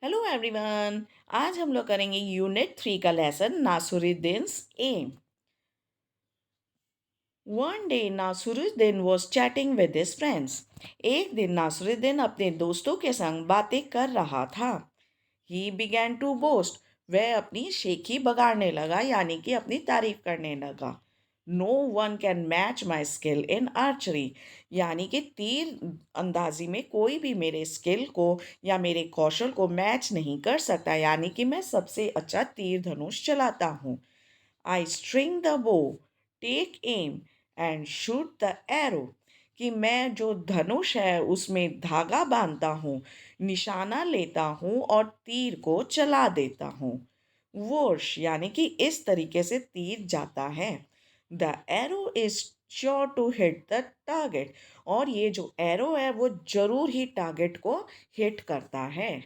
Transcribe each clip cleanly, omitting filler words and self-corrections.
Hello everyone. आज हम लोग करेंगे यूनिट 3 का lesson Nasruddin's aim. One day Nasruddin was chatting with his friends. एक दिन नासुरुद्दीन अपने दोस्तों के संग बातें कर रहा था। He began to boast. वह अपनी शेखी बगाड़ने लगा, यानी कि अपनी तारीफ करने लगा। No one can match my skill in archery. यानी कि तीर अंदाजी में कोई भी मेरे स्किल को या मेरे कौशल को मैच नहीं कर सकता, यानी कि मैं सबसे अच्छा तीर धनुष चलाता हूँ। I string the bow, take aim and shoot the arrow. कि मैं जो धनुष है उसमें धागा बांधता हूँ, निशाना लेता हूँ और तीर को चला देता हूँ। वोश यानी कि इस तरीके से तीर जाता है। The arrow is sure to hit the target. और ये जो एरो है वो जरूर ही टारगेट को हिट करता है।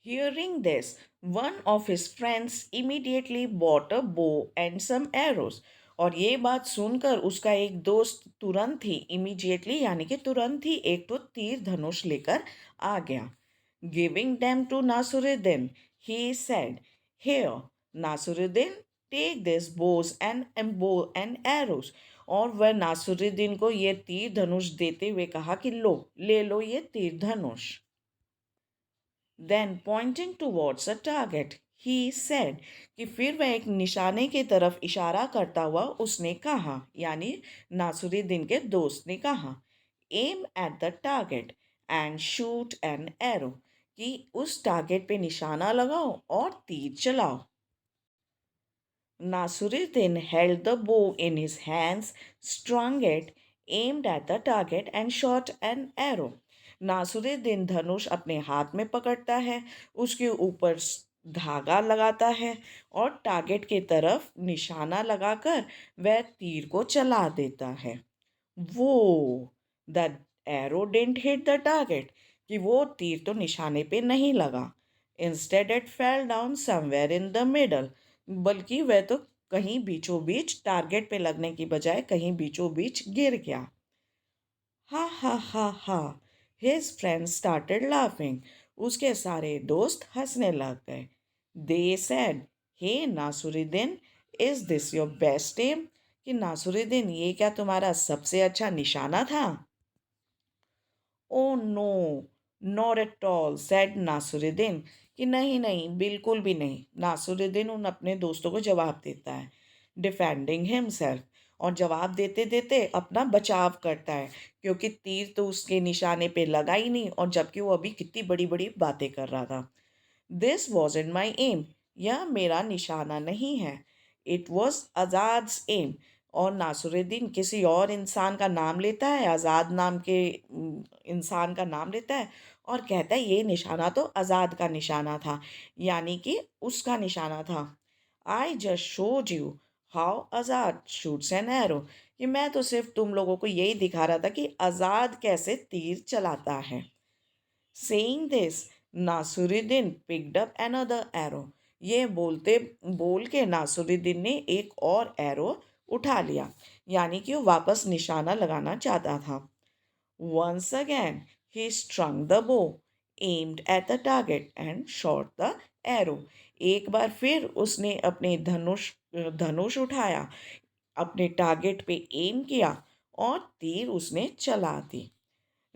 Hearing this, one of his friends immediately bought a bow and some arrows. और ये बात सुनकर उसका एक दोस्त तुरंत ही इमीडिएटली यानी कि तुरंत ही एक तो तीर धनुष लेकर आ गया। Giving them to Nasruddin, he said, here Nasruddin, take this bows and arrows. और वह नासुरुद्दीन को ये तीर धनुष देते हुए कहा कि लो, ले लो ये तीर धनुष। Then pointing towards a target, he said कि फिर वह एक निशाने की तरफ इशारा करता हुआ उसने कहा, यानी नासुरुद्दीन के दोस्त ने कहा, aim at the target and shoot an arrow. कि उस टारगेट पे निशाना लगाओ और तीर चलाओ। Nasiruddin held the bow in his hands, strung it, aimed at the target and shot an arrow. Nasiruddin धनुष अपने हाथ में पकड़ता है, उसके ऊपर धागा लगाता है और टारगेट की तरफ निशाना लगाकर वह तीर को चला देता है। वो the arrow didn't hit the target. कि वो तीर तो निशाने पे नहीं लगा। Instead it fell down somewhere in the middle. बल्कि वह तो कहीं बीचों बीच टारगेट पे लगने की बजाय कहीं बीचों बीच गिर गया। हा हा हा हा। His friends started laughing. उसके सारे दोस्त हंसने लग गए। They said, hey Nasruddin, is this your best aim. कि नासुरुद्दीन, ये क्या तुम्हारा सबसे अच्छा निशाना था? Oh no, not at all, said Nasruddin. कि नहीं नहीं, बिल्कुल भी नहीं। नासुरुद्दीन उन अपने दोस्तों को जवाब देता है, डिफेंडिंग हिमसेल्फ। और जवाब देते देते अपना बचाव करता है, क्योंकि तीर तो उसके निशाने पे लगा ही नहीं, और जबकि वो अभी कितनी बड़ी बड़ी बातें कर रहा था। This was in my aim. यह मेरा निशाना नहीं है। It was Azad's aim. और नासुरुद्दीन किसी और इंसान का नाम लेता है, आज़ाद नाम के इंसान का नाम लेता है और कहता है ये निशाना तो आज़ाद का निशाना था, यानी कि उसका निशाना था। I just showed you how Azad shoots N arrow. कि मैं तो सिर्फ तुम लोगों को यही दिखा रहा था कि आज़ाद कैसे तीर चलाता है। Saying this, Nasruddin picked up another arrow. ये बोल के नासुरुद्दीन ने एक और एरो उठा लिया, यानी कि वो वापस निशाना लगाना चाहता था। Once again he strung the bow, aimed at the target and shot the arrow. एक बार फिर उसने अपने धनुष उठाया, अपने टारगेट पे एम किया और तीर उसने चला दी।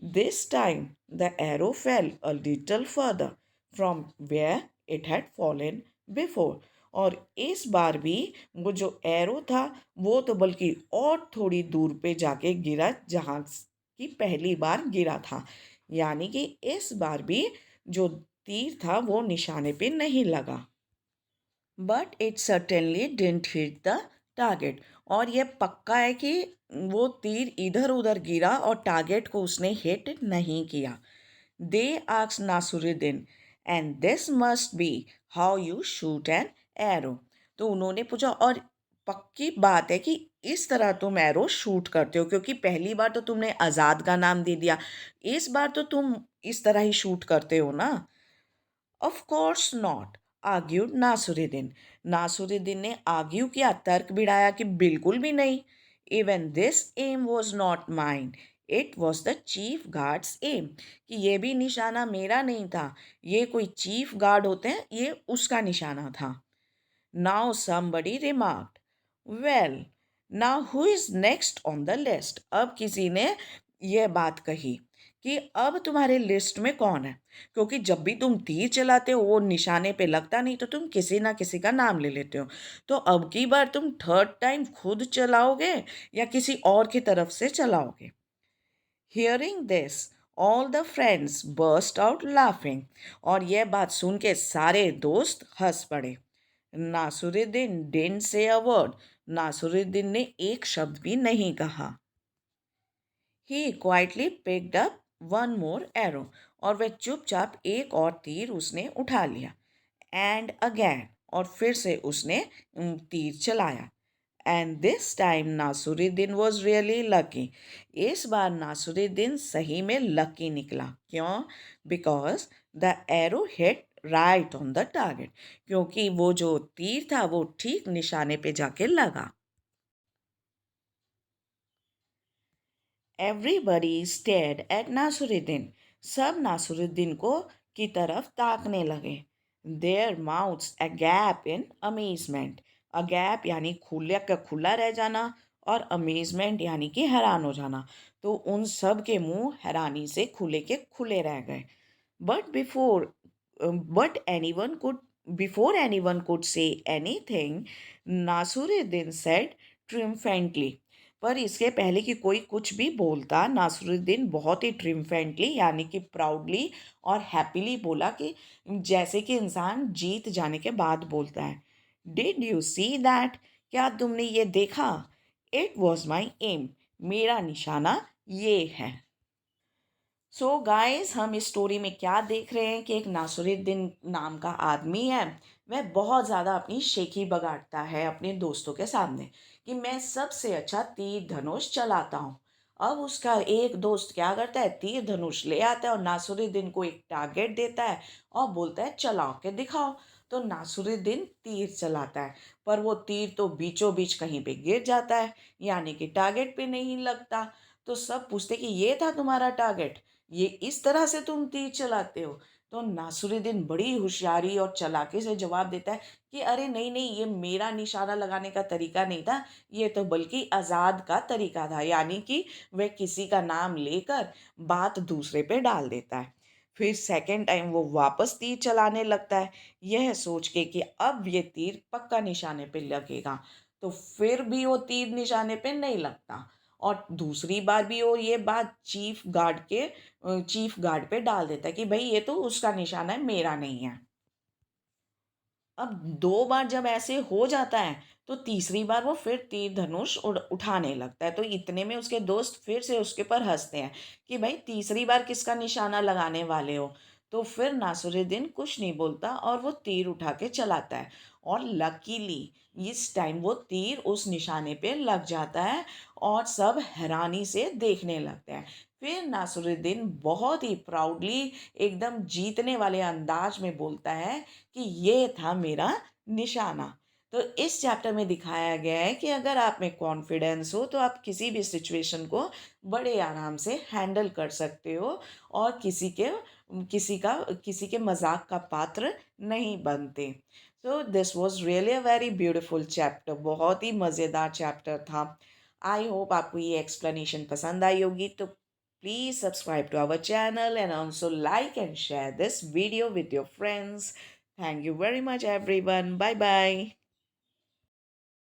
This time the arrow fell a little further from where it had fallen before. और इस बार भी वो जो एरो था वो तो बल्कि और थोड़ी दूर पे जाके गिरा जहाँ की पहली बार गिरा था। यानी कि इस बार भी जो तीर था वो निशाने पे नहीं लगा। But it certainly didn't hit the target. और ये पक्का है कि वो तीर इधर उधर गिरा और टारगेट को उसने हिट नहीं किया। They asked Nasruddin, and this must be how you shoot an arrow. तो उन्होंने पूछा, और पक्की बात है कि इस तरह तुम एरो शूट करते हो, क्योंकि पहली बार तो तुमने आज़ाद का नाम दे दिया, इस बार तो तुम इस तरह ही शूट करते हो ना। Of course not, argued Nasruddin. Nasruddin ने आर्ग्यू किया, तर्क भिड़ाया कि बिल्कुल भी नहीं। Even this aim was not mind, it was the chief guard's aim, कि ये भी निशाना मेरा नहीं था, ये कोई चीफ गार्ड होते हैं, ये उसका निशाना था। Now somebody remarked, well, now who is next on the list? अब किसी ने ये बात कही कि अब तुम्हारे लिस्ट में कौन है, क्योंकि जब भी तुम तीर चलाते हो वो निशाने पे लगता नहीं, तो तुम किसी ना किसी का नाम ले लेते हो। तो अब की बार तुम थर्ड टाइम खुद चलाओगे या किसी और की तरफ से चलाओगे? Hearing this, all the friends burst out laughing, और यह बात सुन के सारे दोस्त हंस पड़े। Nasiruddin didn't say a word. Nasiruddin ने एक शब्द भी नहीं कहा। He quietly picked up one more arrow, और वह चुपचाप एक और तीर उसने उठा लिया। And again, और फिर से उसने तीर चलाया। And this time Nasruddin was really lucky. इस बार नासुरुद्दीन सही में लकी निकला। क्यों? Because the arrow hit right on the target, क्योंकि वो जो तीर था वो ठीक निशाने पे जाके लगा। एवरीबडी स्टेयर्ड एट नासुरुद्दीन, सब नासुरुद्दीन को की तरफ ताकने लगे। देयर माउथ्स अगैप इन अमेजमेंट, अगैप यानी खुला का खुला रह जाना, और अमेजमेंट यानी कि हैरान हो जाना। तो उन सब के मुंह हैरानी से खुले के खुले रह गए। But before but anyone could before anyone could say anything, Nasruddin said triumphantly, पर इसके पहले कि कोई कुछ भी बोलता, नासरुद्दीन बहुत ही ट्रिम्फेंटली यानी कि प्राउडली और हैप्पीली बोला, कि जैसे कि इंसान जीत जाने के बाद बोलता है। Did you see that? क्या तुमने ये देखा? इट वॉज माई एम, मेरा निशाना ये है। सो गाइस, हम इस स्टोरी में क्या देख रहे हैं कि एक नासरुद्दीन नाम का आदमी है, वह बहुत ज़्यादा अपनी शेखी बगाड़ता है अपने दोस्तों के सामने कि मैं सबसे अच्छा तीर धनुष चलाता हूँ। अब उसका एक दोस्त क्या करता है, तीर धनुष ले आता है और नासरुद्दीन को एक टारगेट देता है और बोलता है चलाओ के दिखाओ। तो नासरुद्दीन तीर चलाता है, पर वो तीर तो बीचों बीच कहीं पे गिर जाता है, यानी कि टारगेट पे नहीं लगता। तो सब पूछते कि ये था तुम्हारा टारगेट, ये इस तरह से तुम तीर चलाते हो? तो नासुरुद्दीन बड़ी होशियारी और चालाकी से जवाब देता है कि अरे नहीं नहीं, ये मेरा निशाना लगाने का तरीका नहीं था, ये तो बल्कि आज़ाद का तरीका था, यानी कि वह किसी का नाम लेकर बात दूसरे पे डाल देता है। फिर सेकंड टाइम वो वापस तीर चलाने लगता है, यह सोच के कि अब ये तीर पक्का निशाने पे लगेगा। तो फिर भी वो तीर निशाने पे नहीं लगता, और दूसरी बार भी वो ये बात चीफ गार्ड पे डाल देता है कि भाई ये तो उसका निशाना है, मेरा नहीं है। अब दो बार जब ऐसे हो जाता है, तो तीसरी बार वो फिर तीर धनुष उठाने लगता है। तो इतने में उसके दोस्त फिर से उसके पर हंसते हैं कि भाई तीसरी बार किसका निशाना लगाने वाले हो? तो फिर नासुरुद्दीन कुछ नहीं बोलता और वो तीर उठा के चलाता है, और लकीली इस टाइम वो तीर उस निशाने पे लग जाता है और सब हैरानी से देखने लगते हैं। फिर नासुरुद्दीन बहुत ही प्राउडली, एकदम जीतने वाले अंदाज में बोलता है कि ये था मेरा निशाना। तो इस चैप्टर में दिखाया गया है कि अगर आप में कॉन्फिडेंस हो तो आप किसी भी सिचुएशन को बड़े आराम से हैंडल कर सकते हो, और किसी के मजाक का पात्र नहीं बनते। So this was really a very beautiful chapter, बहुत ही मज़ेदार चैप्टर था। आई होप आपको ये एक्सप्लेनेशन पसंद आई होगी। तो please subscribe to our channel and also like and share this video with your friends. Thank you very much, everyone. Bye bye.